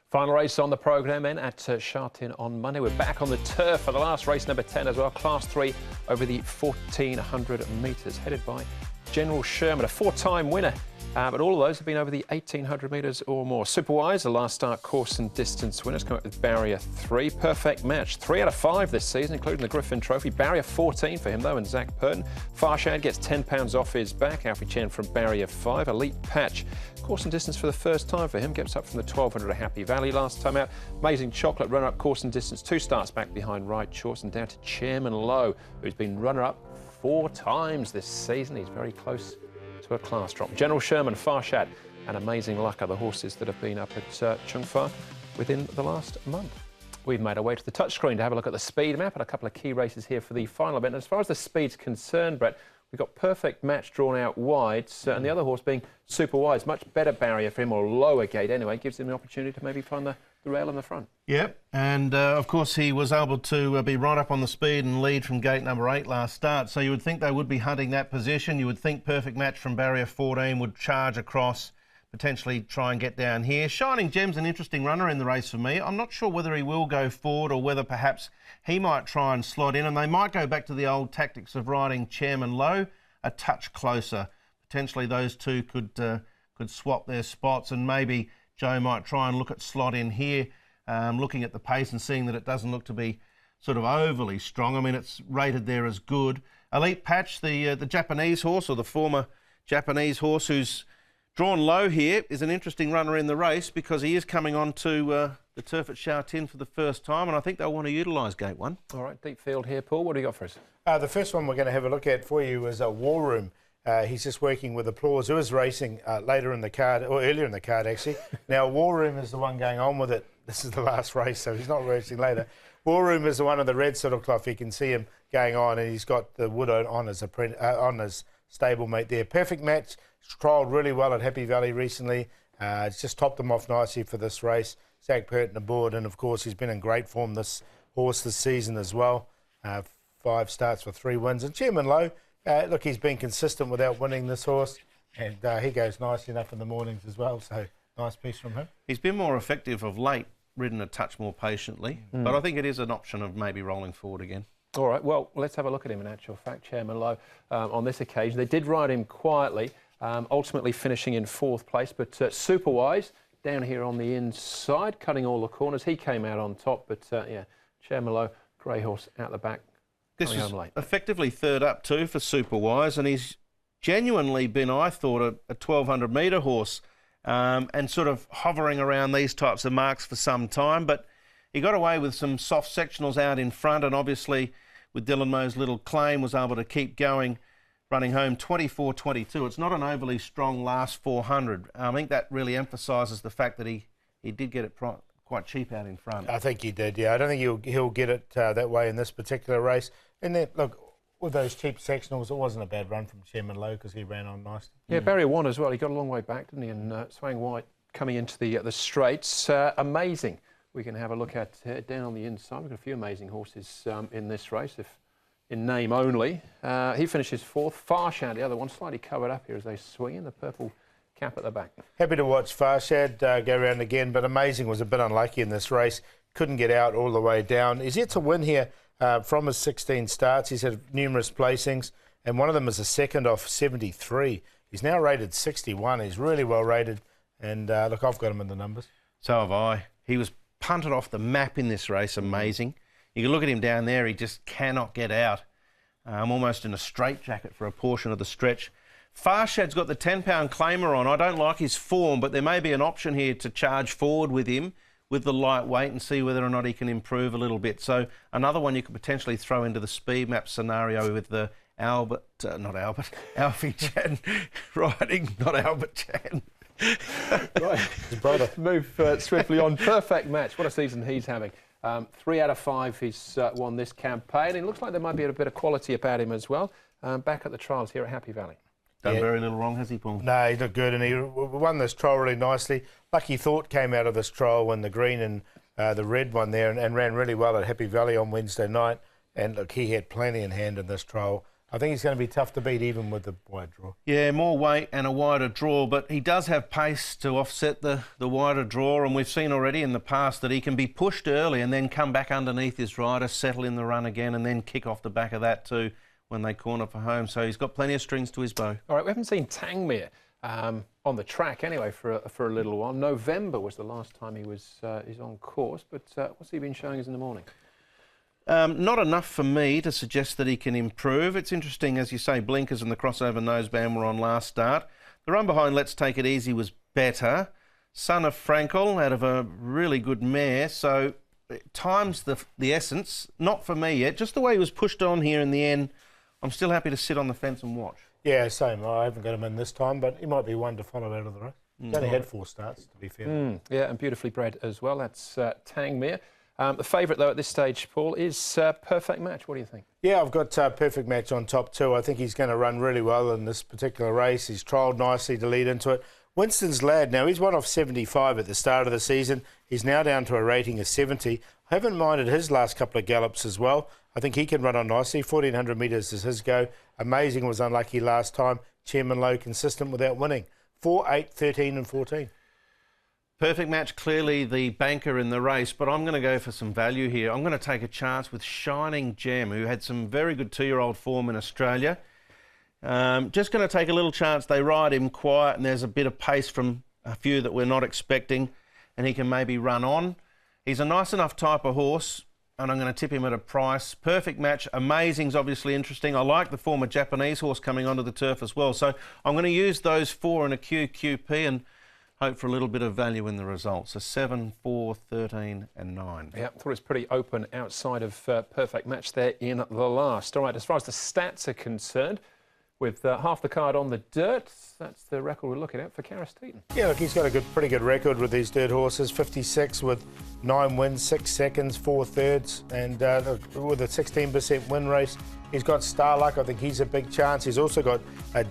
Final race on the programme then at Sha Tin on Monday. We're back on the turf for the last race, number 10 as well, Class 3 over the 1,400 metres, headed by General Sherman, a four-time winner. But all of those have been over the 1,800 metres or more. Superwise, the last start course and distance winners, come up with barrier 3. Perfect match, 3 out of 5 this season, including the Griffin Trophy. Barrier 14 for him, though, and Zach Purton. Farshad gets £10 off his back. Alfie Chen from barrier 5. Elite Patch, course and distance for the first time for him. Gets up from the 1,200 at Happy Valley last time out. Amazing Chocolate, runner-up course and distance. 2 starts back behind Right Choice, and down to Chairman Lowe, who's been runner-up 4 times this season. He's very close to a class drop. General Sherman, Farshad, and Amazing Luck are the horses that have been up at Chung Fa within the last month. We've made our way to the touchscreen to have a look at the speed map and a couple of key races here for the final event. And as far as the speed's concerned, Brett, we've got Perfect Match drawn out wide, and the other horse being Superwise. Much better barrier for him, or lower gate anyway, gives him the opportunity to maybe find the rail in the front. Yep, and of course he was able to be right up on the speed and lead from gate number 8 last start, so you would think they would be hunting that position. You would think Perfect Match from barrier 14 would charge across, potentially try and get down here. Shining Gem's an interesting runner in the race for me. I'm not sure whether he will go forward or whether perhaps he might try and slot in, and they might go back to the old tactics of riding Chairman Lowe a touch closer. Potentially those two could swap their spots, and maybe Joe might try and look at slot in here, looking at the pace and seeing that it doesn't look to be sort of overly strong. I mean, it's rated there as good. Elite Patch, the Japanese horse, or the former Japanese horse who's drawn low here, is an interesting runner in the race because he is coming on to the turf at Sha Tin for the first time, and I think they'll want to utilise gate 1. All right, deep field here, Paul. What do you got for us? The first one we're going to have a look at for you is a War Room. He's just working with Applause, who is racing later in the card, or earlier in the card, actually. Now, War Room is the one going on with it. This is the last race, so he's not racing later. War Room is the one of the red saddle cloth. You can see him going on, and he's got the wood on his stablemate there. Perfect Match, trialled really well at Happy Valley recently. It's just topped him off nicely for this race. Zach Purton aboard, and of course, he's been in great form, this horse, this season as well. 5 starts for 3 wins. And Chairman Lowe, look, he's been consistent without winning this horse, and he goes nicely enough in the mornings as well, so nice piece from him. He's been more effective of late, ridden a touch more patiently, but I think it is an option of maybe rolling forward again. All right, well, let's have a look at him in actual fact, Chairman Lowe, on this occasion. They did ride him quietly, ultimately finishing in 4th place, but Superwise down here on the inside, cutting all the corners. He came out on top, but yeah, Chairman Lowe, grey horse out the back. This is effectively 3rd up too for Superwise, and he's genuinely been, I thought, a 1,200 metre horse, and sort of hovering around these types of marks for some time, but he got away with some soft sectionals out in front, and obviously with Dylan Moe's little claim was able to keep going, running home 24.22. It's not an overly strong last 400. I think that really emphasises the fact that he did get it quite cheap out in front. I think he did, yeah. I don't think he'll get it that way in this particular race. And then, look, with those cheap sectionals, it wasn't a bad run from Chairman Lowe because he ran on nicely. Yeah, barrier 1 as well. He got a long way back, didn't he? And Swang White coming into the straights. Amazing. We can have a look at down on the inside. We've got a few amazing horses in this race, if in name only. He finishes 4th. Farshad, the other one, slightly covered up here as they swing in the purple cap at the back. Happy to watch Farshad go around again, but Amazing was a bit unlucky in this race. Couldn't get out all the way down. He's yet to win here from his 16 starts. He's had numerous placings, and one of them is a 2nd off 73. He's now rated 61. He's really well rated, and look, I've got him in the numbers. So have I. He was punted off the map in this race. Amazing. You can look at him down there. He just cannot get out. Almost in a straitjacket for a portion of the stretch. Farshad's got the £10 claimer on. I don't like his form, but there may be an option here to charge forward with him with the lightweight and see whether or not he can improve a little bit. So another one you could potentially throw into the speed map scenario with the Alfie Chen riding, not Albert Chen. Right, his brother. Move swiftly on. Perfect Match. What a season he's having. 3 out of 5 he's won this campaign. And it looks like there might be a bit of quality about him as well. Back at the trials here at Happy Valley. Done very little wrong, has he, Paul? No, he looked good, and he won this trial really nicely. Lucky Thought came out of this trial when the green and the red one there, and ran really well at Happy Valley on Wednesday night. And look, he had plenty in hand in this trial. I think he's going to be tough to beat even with the wide draw. Yeah, more weight and a wider draw, but he does have pace to offset the wider draw, and we've seen already in the past that he can be pushed early and then come back underneath his rider, settle in the run again, and then kick off the back of that too when they corner for home. So he's got plenty of strings to his bow. All right, we haven't seen Tangmere on the track anyway for a little while. November was the last time he's on course, but what's he been showing us in the morning? Not enough for me to suggest that he can improve. It's interesting, as you say, blinkers and the crossover noseband were on last start. The run behind Let's Take It Easy was better. Son of Frankel out of a really good mare, so time's the essence. Not for me yet. Just the way he was pushed on here in the end, I'm still happy to sit on the fence and watch. Yeah, same. I haven't got him in this time, but he might be one to follow out of the race. He's only had 4 starts, to be fair. Yeah, and beautifully bred as well. That's Tangmere. The favourite, though, at this stage, Paul, is Perfect Match. What do you think? Yeah, I've got Perfect Match on top too. I think he's going to run really well in this particular race. He's trialled nicely to lead into it. Winston's Lad, now he's 1 off 75 at the start of the season. He's now down to a rating of 70. I haven't minded his last couple of gallops as well. I think he can run on nicely. 1,400 metres is his go. Amazing was unlucky last time. Chairman Lowe consistent without winning. 4, 8, 13 and 14. Perfect Match, clearly the banker in the race, but I'm going to go for some value here. I'm going to take a chance with Shining Gem, who had some very good 2-year-old form in Australia. Just going to take a little chance. They ride him quiet, and there's a bit of pace from a few that we're not expecting, and he can maybe run on. He's a nice enough type of horse, and I'm going to tip him at a price. Perfect Match, Amazing's obviously interesting. I like the former Japanese horse coming onto the turf as well. So I'm going to use those 4 in a QQP and hope for a little bit of value in the results. So 7, 4, 13 and 9. Yeah, thought it was pretty open outside of Perfect Match there in the last. All right, as far as the stats are concerned, with half the card on the dirt, that's the record we're looking at for Teton. Yeah, look, he's got a pretty good record with these dirt horses. 56 with 9 wins, 6 seconds, 4 thirds, and with a 16% win race. He's got Starluck. I think he's a big chance. He's also got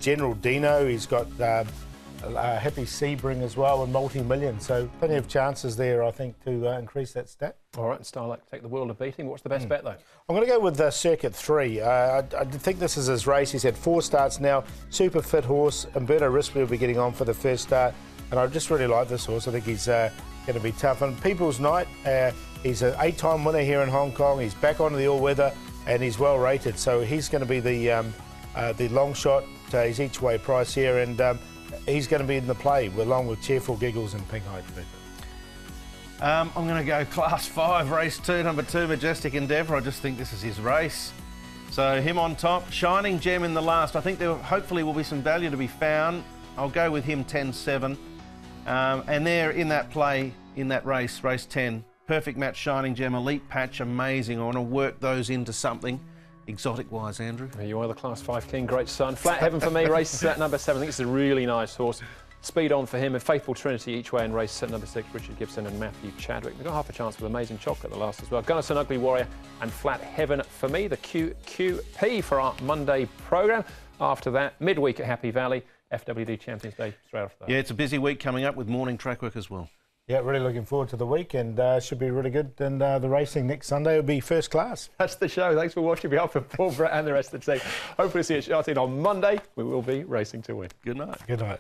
General Dino. He's got Happy Sebring as well, and multi-million. So plenty of chances there, I think, to increase that stat. All right, Starluck take the world of beating. What's the best bet, though? I'm going to go with Circuit 3. I think this is his race. He's had 4 starts now. Super fit horse. Umberto Rispoli will be getting on for the first start. And I just really like this horse. I think he's going to be tough. And People's Night, he's an 8-time winner here in Hong Kong. He's back onto the all-weather, and he's well rated. So he's going to be the long shot. He's each way price here, and he's going to be in the play along with Cheerful Giggles and Pink Heights. I'm going to go Class 5, Race 2, number 2, Majestic Endeavour. I just think this is his race. So him on top, Shining Gem in the last. I think there hopefully will be some value to be found. I'll go with him 10-7. And there in that play, in that race, Race 10, Perfect Match, Shining Gem, Elite Patch, Amazing. I want to work those into something exotic-wise, Andrew. You are the Class 5 king, great son. Flat Heaven for me, race number 7. I think it's a really nice horse. Speed on for him, and Faithful Trinity each way in race number 6, Richard Gibson and Matthew Chadwick. They've got half a chance with Amazing Chocolate at the last as well. Gunnison, Ugly Warrior and Flat Heaven for me, the QQP for our Monday programme. After that, midweek at Happy Valley, FWD Champions Day straight after that. Yeah, it's a busy week coming up with morning track work as well. Yeah, really looking forward to the week, and should be really good. And the racing next Sunday will be first class. That's the show. Thanks for watching. On behalf of Paul, Brett and the rest of the team. Hopefully see you at Sha Tin on Monday. We will be racing to win. Good night. Good night.